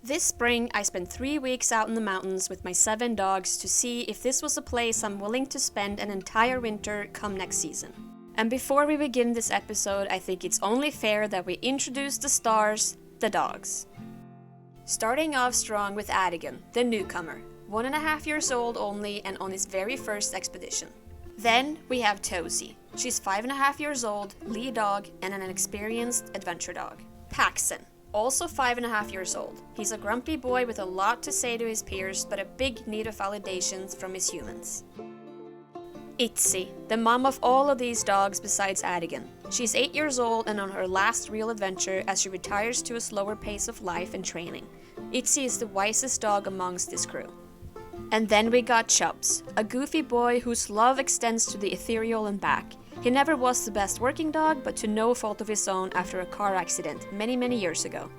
This spring, I spent 3 weeks out in the mountains with my 7 dogs to see if this was a place I'm willing to spend an entire winter come next season. And before we begin this episode, I think it's only fair that we introduce the stars, the dogs. Starting off strong with Atigun, the newcomer, 1.5 years old only and on his very first expedition. Then we have Tozie. She's 5.5 years old, lead dog, and an experienced adventure dog. Paxson, also 5.5 years old. He's a grumpy boy with a lot to say to his peers, but a big need of validations from his humans. Itsi, the mom of all of these dogs besides Atigun. She's 8 years old and on her last real adventure as she retires to a slower pace of life and training. Itsi is the wisest dog amongst this crew. And then we got Chubs, a goofy boy whose love extends to the ethereal and back. He never was the best working dog, but to no fault of his own after a car accident many years ago.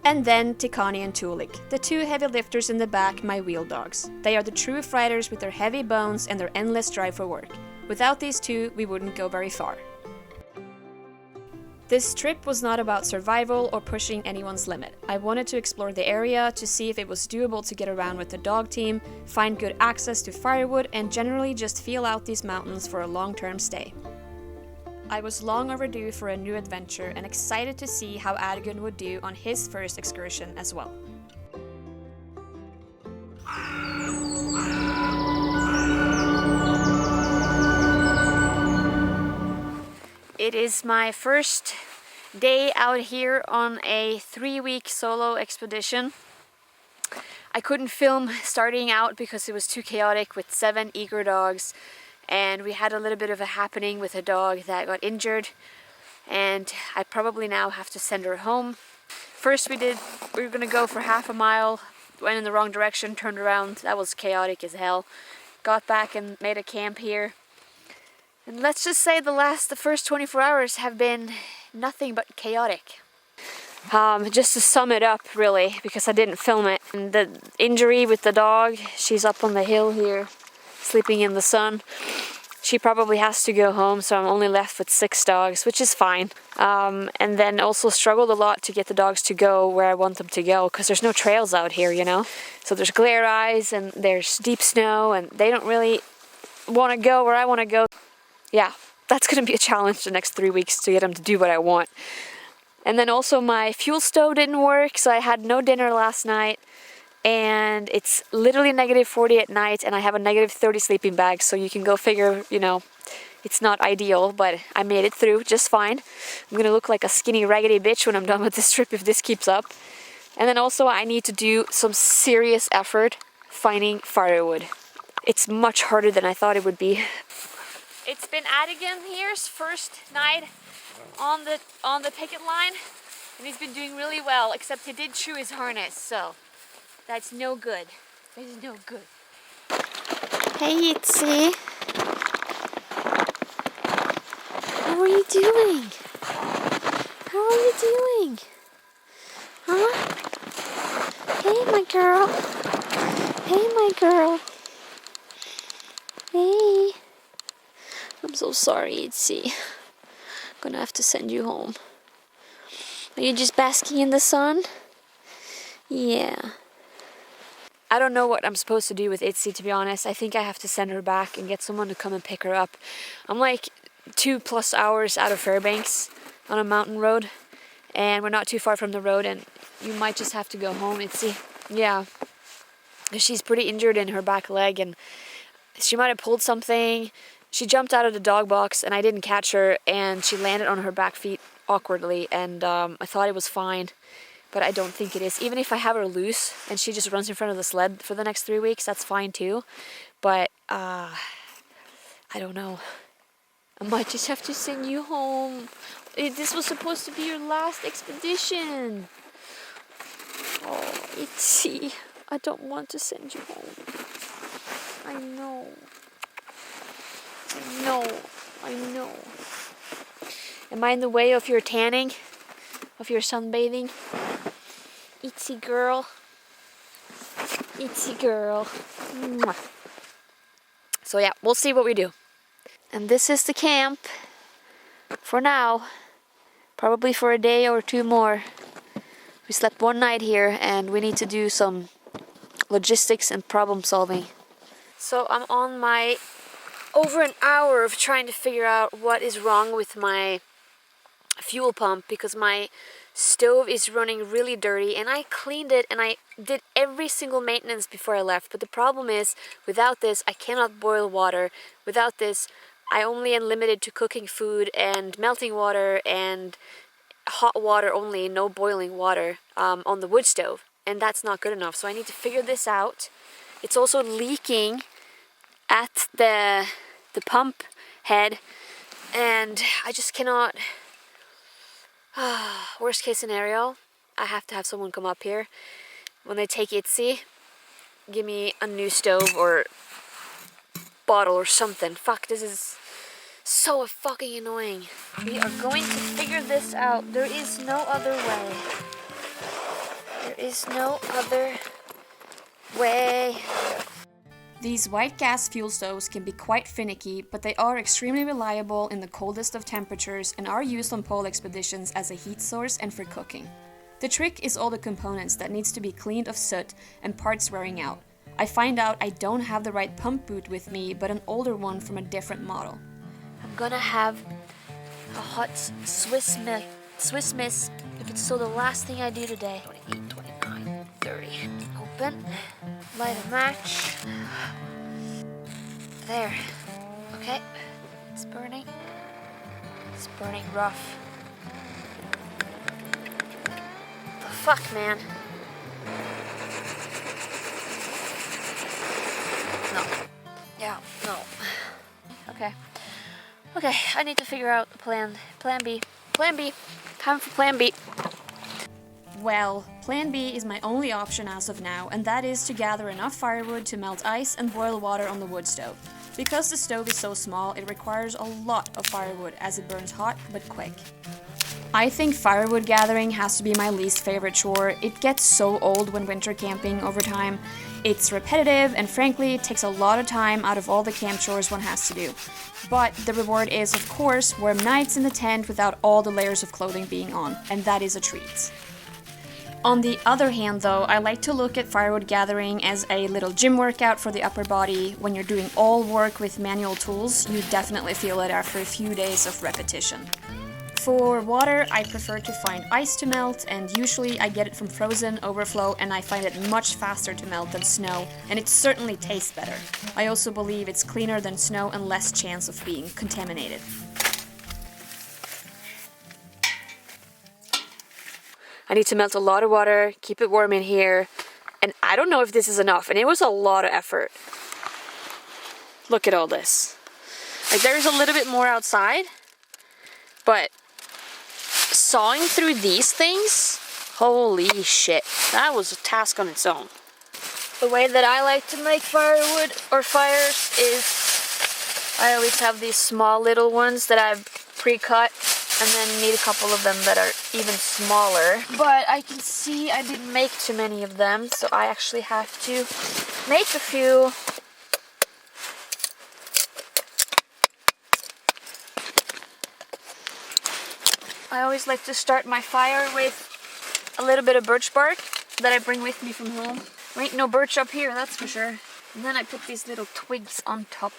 And then Tikaani and Toolik, the 2 heavy lifters in the back, my wheel dogs. They are the true fighters with their heavy bones and their endless drive for work. Without these 2, we wouldn't go very far. This trip was not about survival or pushing anyone's limit. I wanted to explore the area to see if it was doable to get around with the dog team, find good access to firewood, and generally just feel out these mountains for a long-term stay. I was long overdue for a new adventure and excited to see how Atigun would do on his first excursion as well. It is my first day out here on a 3-week solo expedition. I couldn't film starting out because it was too chaotic with 7 eager dogs, and we had a little bit of a happening with a dog that got injured, and I probably now have to send her home. First we were gonna go for half a mile, went in the wrong direction, turned around. That was chaotic as hell. Got back and made a camp here. And let's just say the first 24 hours have been nothing but chaotic. Just to sum it up, really, because I didn't film it. And the injury with the dog, she's up on the hill here, sleeping in the sun. She probably has to go home, so I'm only left with 6 dogs, which is fine. And then also struggled a lot to get the dogs to go where I want them to go, because there's no trails out here, you know? So there's glare eyes and there's deep snow, and they don't really want to go where I want to go. Yeah, that's going to be a challenge the next 3 weeks to get them to do what I want. And then also my fuel stove didn't work, so I had no dinner last night. And it's literally -40 at night, and I have a -30 sleeping bag, so you can go figure, you know, it's not ideal, but I made it through just fine. I'm going to look like a skinny, raggedy bitch when I'm done with this trip if this keeps up. And then also I need to do some serious effort finding firewood. It's much harder than I thought it would be. It's been Atigun here's first night on the picket line, and he's been doing really well, except he did chew his harness, so that's no good. That is no good. Hey Itsi. How are you doing? How are you doing? Huh? Hey my girl. Hey my girl. Hey. I'm so sorry, Itsi. I'm gonna have to send you home. Are you just basking in the sun? Yeah. I don't know what I'm supposed to do with Itsi, to be honest. I think I have to send her back and get someone to come and pick her up. I'm like 2+ hours out of Fairbanks on a mountain road, and we're not too far from the road, and you might just have to go home, Itsi. Yeah. She's pretty injured in her back leg, and she might have pulled something. She jumped out of the dog box and I didn't catch her, and she landed on her back feet awkwardly, and I thought it was fine, but I don't think it is. Even if I have her loose and she just runs in front of the sled for the next 3 weeks, that's fine too. But I don't know. I might just have to send you home. This was supposed to be your last expedition. Oh, Itsi, I don't want to send you home. I know. I know. Am I in the way of your tanning? Of your sunbathing? Itsi girl. Itsi girl. Mwah. So yeah, we'll see what we do. And this is the camp. For now. Probably for a day or 2 more. We slept one night here and we need to do some logistics and problem solving. So I'm on my over an hour of trying to figure out what is wrong with my fuel pump, because my stove is running really dirty, and I cleaned it and I did every single maintenance before I left. But the problem is, without this I cannot boil water. Without this I only am limited to cooking food and melting water and hot water only, no boiling water on the wood stove, and that's not good enough. So I need to figure this out. It's also leaking at the pump head, and I just cannot. Worst case scenario, I have to have someone come up here when they take Itsi, give me a new stove or bottle or something. Fuck, this is so fucking annoying. We are going to figure this out. There is no other way. There is no other way. These white gas fuel stoves can be quite finicky, but they are extremely reliable in the coldest of temperatures and are used on pole expeditions as a heat source and for cooking. The trick is all the components that needs to be cleaned of soot and parts wearing out. I find out I don't have the right pump boot with me, but an older one from a different model. I'm gonna have a hot Swiss Miss, if it's so the last thing I do today. 28, 29, 30. Open. Light a match. There. Okay. It's burning. It's burning rough. The fuck, man? No. Yeah, no. Okay. Okay, I need to figure out the plan. Plan B. Plan B. Time for plan B. Well, plan B is my only option as of now, and that is to gather enough firewood to melt ice and boil water on the wood stove. Because the stove is so small, it requires a lot of firewood as it burns hot but quick. I think firewood gathering has to be my least favorite chore. It gets so old when winter camping over time. It's repetitive, and frankly, it takes a lot of time out of all the camp chores one has to do. But the reward is, of course, warm nights in the tent without all the layers of clothing being on, and that is a treat. On the other hand though, I like to look at firewood gathering as a little gym workout for the upper body. When you're doing all work with manual tools, you definitely feel it after a few days of repetition. For water, I prefer to find ice to melt, and usually I get it from frozen overflow, and I find it much faster to melt than snow, and it certainly tastes better. I also believe it's cleaner than snow and less chance of being contaminated. I need to melt a lot of water, keep it warm in here, and I don't know if this is enough, and it was a lot of effort. Look at all this. Like, there's a little bit more outside, but sawing through these things, holy shit, that was a task on its own. The way that I like to make firewood or fires is I always have these small little ones that I've pre-cut, and then need a couple of them that are even smaller. But I can see I didn't make too many of them, so I actually have to make a few. I always like to start my fire with a little bit of birch bark that I bring with me from home. There ain't no birch up here, that's for sure. And then I put these little twigs on top.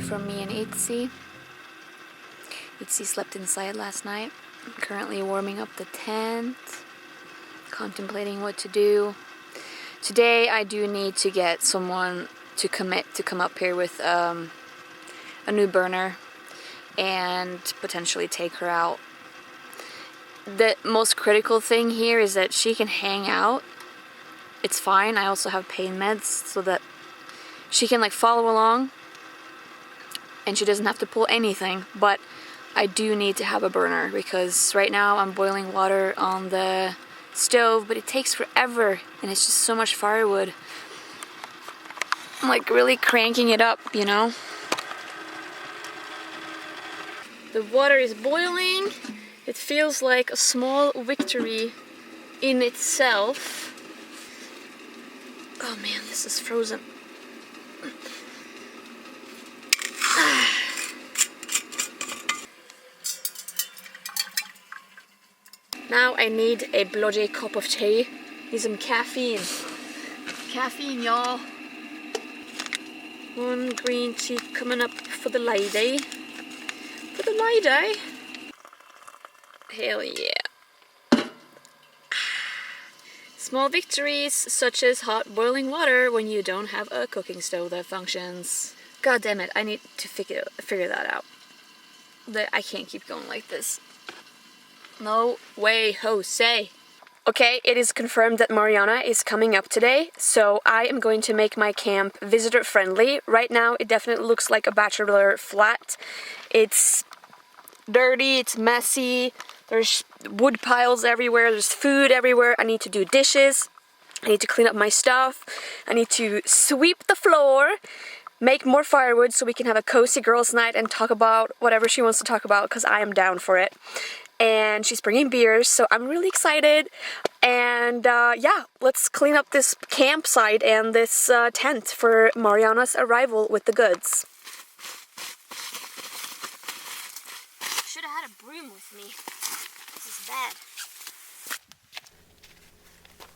From me and Itsi. Itsi slept inside last night. I'm currently warming up the tent, contemplating what to do. Today I do need to get someone to commit to come up here with a new burner and potentially take her out The most critical thing here is that she can hang out. It's fine. I also have pain meds so that she can like follow along and she doesn't have to pull anything. But I do need to have a burner because right now I'm boiling water on the stove, but it takes forever and it's just so much firewood. I'm like really cranking it up, you know? The water is boiling. It feels like a small victory in itself. Oh man, this is frozen. Now I need a bloody cup of tea. Need some caffeine. Caffeine, y'all. One green tea coming up for the lady. For the lady. Hell yeah. Small victories such as hot boiling water when you don't have a cooking stove that functions. God damn it, I need to figure that out. I can't keep going like this. No way, Jose. Okay, it is confirmed that Mariana is coming up today, so I am going to make my camp visitor friendly. Right now, it definitely looks like a bachelor flat. It's dirty, it's messy, there's wood piles everywhere, there's food everywhere. I need to do dishes, I need to clean up my stuff, I need to sweep the floor, make more firewood so we can have a cozy girls' night and talk about whatever she wants to talk about because I am down for it. And she's bringing beers, so I'm really excited. And yeah, let's clean up this campsite and this tent for Mariana's arrival with the goods. Should have had a broom with me. This is bad.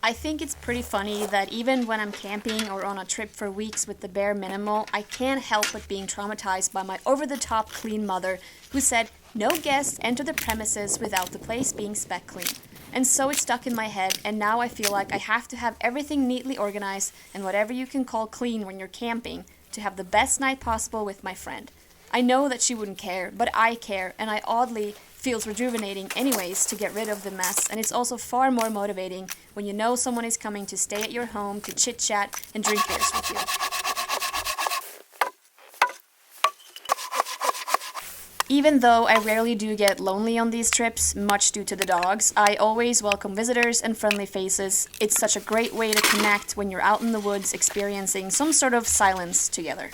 I think it's pretty funny that even when I'm camping or on a trip for weeks with the bare minimal, I can't help but being traumatized by my over-the-top clean mother who said, "No guests enter the premises without the place being speck clean." And so it stuck in my head, and now I feel like I have to have everything neatly organized and whatever you can call clean when you're camping to have the best night possible with my friend. I know that she wouldn't care, but I care, and I oddly feels rejuvenating anyways to get rid of the mess, and it's also far more motivating when you know someone is coming to stay at your home to chit-chat and drink beers with you. Even though I rarely do get lonely on these trips, much due to the dogs, I always welcome visitors and friendly faces. It's such a great way to connect when you're out in the woods experiencing some sort of silence together.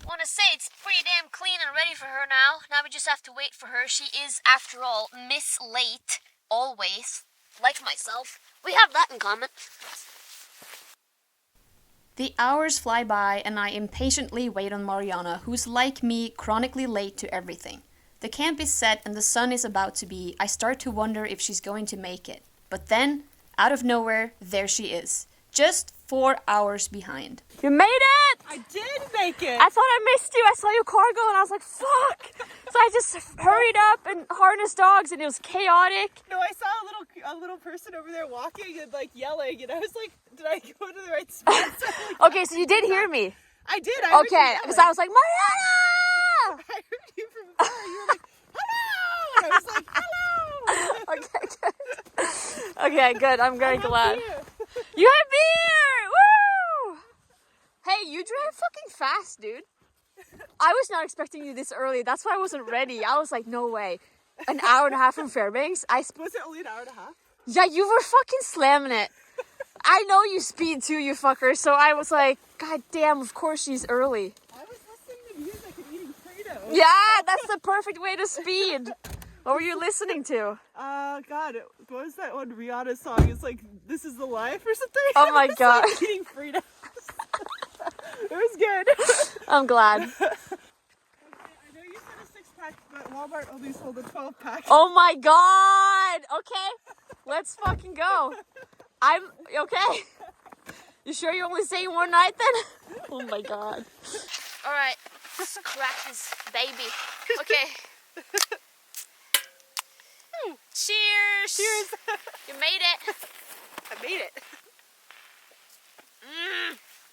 I want to say it's pretty damn clean and ready for her now. Now we just have to wait for her. She is, after all, Miss Late. Always. Like myself. We have that in common. The hours fly by and I impatiently wait on Mariana, who's like me, chronically late to everything. The camp is set and the sun is about to be. I start to wonder if she's going to make it. But then, out of nowhere, there she is. Just 4 hours behind. You made it! I did make it! I thought I missed you. I saw your car go and I was like, fuck! So I just hurried up and harnessed dogs and it was chaotic. No, I saw a little person over there walking and like yelling and I was like, did I go to the right spot? So, like, Okay, so you did hear me. I did. I heard Okay, because I was like, Mariana! I heard you from afar. You were like, hello! And I was like, hello! Okay, good. Okay, good. I'm very glad. Beer. You have beer! Woo! Hey, you drive fucking fast, dude. I was not expecting you this early. That's why I wasn't ready. I was like, no way. An hour and a half from Fairbanks? Was it only an hour and a half? Yeah, you were fucking slamming it. I know you speed too, you fucker. So I was like, God damn, of course she's early. I was listening to music and eating Fritos. Yeah, that's the perfect way to speed. What were you listening to? God, what was that one Rihanna song? It's like, This Is the Life or something? Oh my God. Like eating Fritos. It was good. I'm glad. Okay, I know you said a 6-pack, but Walmart only sold a 12-pack. Oh my God. Okay, let's fucking go. I'm okay. You sure you're only staying one night then? Oh my God. All right, let's crack this baby. Okay. Cheers. Cheers. You made it. I made it.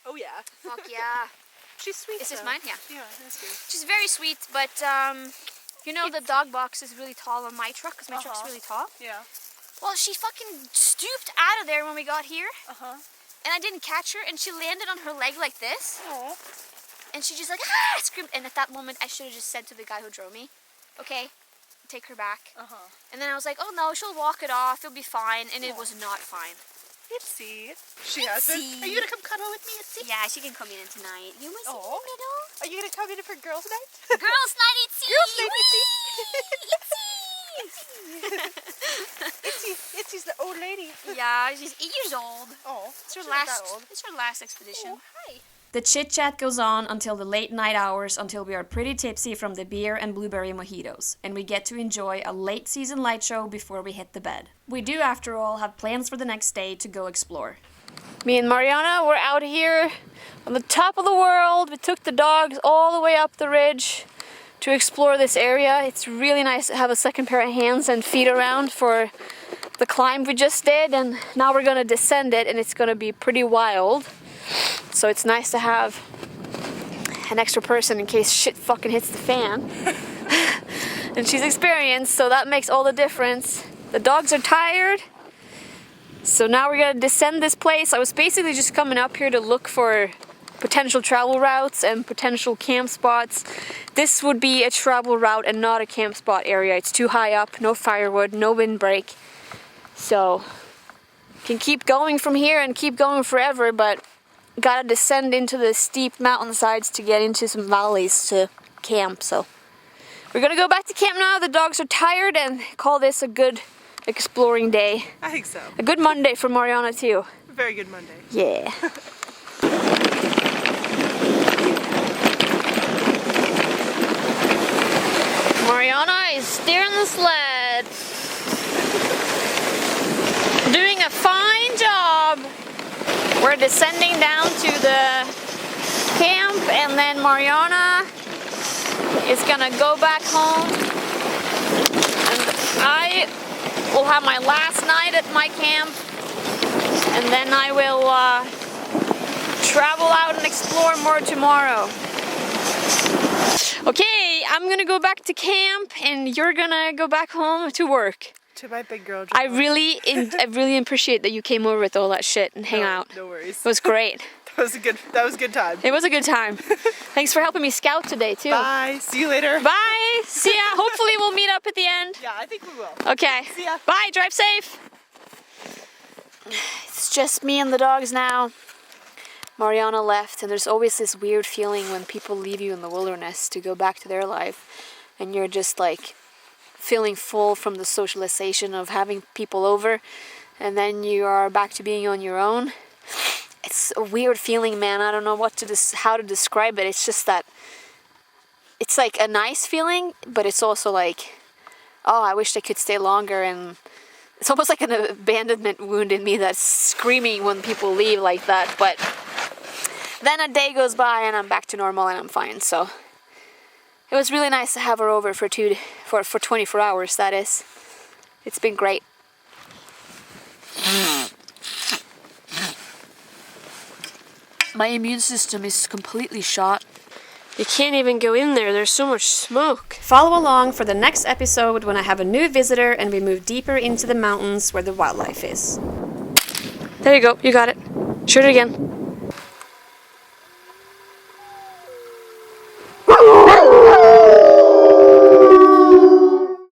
Oh yeah. Fuck yeah. She's sweet. Is this though. mine? Yeah. Yeah, that's good. She's very sweet, but You know the dog box is really tall on my truck because my truck's really tall? Yeah. Well, she fucking stooped out of there when we got here. And I didn't catch her, and she landed on her leg like this. Oh. And she just like, ah, screamed. And at that moment, I should have just said to the guy who drove me, okay, take her back. And then I was like, oh no, she'll walk it off, it'll be fine. And it was not fine. Itsi. She has been. Are you gonna come cuddle with me, Itsi? Yeah, she can come in tonight. You want to sit in the middle? Are you gonna come in for girls' night? Girls' night, Itsi! Girls' night, Itsi! Itzi's the old lady. Yeah, she's 8 years old. Oh, It's her last expedition. Oh, hi. The chit-chat goes on until the late night hours, until we are pretty tipsy from the beer and blueberry mojitos, and we get to enjoy a late season light show before we hit the bed. We do, after all, have plans for the next day to go explore. Me and Mariana, we're out here on the top of the world. We took the dogs all the way up the ridge to explore this area. It's really nice to have a second pair of hands and feet around for the climb we just did, and now we're gonna descend it, and it's gonna be pretty wild. So it's nice to have an extra person in case shit fucking hits the fan. And she's experienced, so that makes all the difference. The dogs are tired, so now we're gonna descend this place. I was basically just coming up here to look for potential travel routes and potential camp spots. This would be a travel route and not a camp spot area. It's too high up, no firewood, no windbreak. So can keep going from here and keep going forever, but gotta descend into the steep mountainsides to get into some valleys to camp. So we're gonna go back to camp now. The dogs are tired, and call this a good exploring day. I think so. A good Monday for Mariana too. A very good Monday. Yeah. Mariana is steering the sled. Doing a fine job. We're descending down to the camp, and then Mariana is gonna go back home, and I will have my last night at my camp, and then I will travel out and explore more tomorrow. Okay, I'm gonna go back to camp, and you're gonna go back home to work. To my big girl job. I really appreciate that you came over with all that shit and hang out. No worries. It was great. That was a good time. It was a good time. Thanks for helping me scout today too. Bye. See you later. Bye. See ya. Hopefully we'll meet up at the end. Yeah, I think we will. Okay. See ya. Bye. Drive safe. It's just me and the dogs now. Mariana left, and there's always this weird feeling when people leave you in the wilderness to go back to their life, and you're just like feeling full from the socialization of having people over, and then you are back to being on your own. It's a weird feeling, man. I don't know how to describe it. It's just that it's like a nice feeling, but it's also like, oh, I wish I could stay longer, and it's almost like an abandonment wound in me that's screaming when people leave like that. But then a day goes by and I'm back to normal and I'm fine. So it was really nice to have her over for 24 hours, that is. It's been great. My immune system is completely shot. You can't even go in there, there's so much smoke. Follow along for the next episode when I have a new visitor and we move deeper into the mountains where the wildlife is. There you go, you got it. Shoot it again.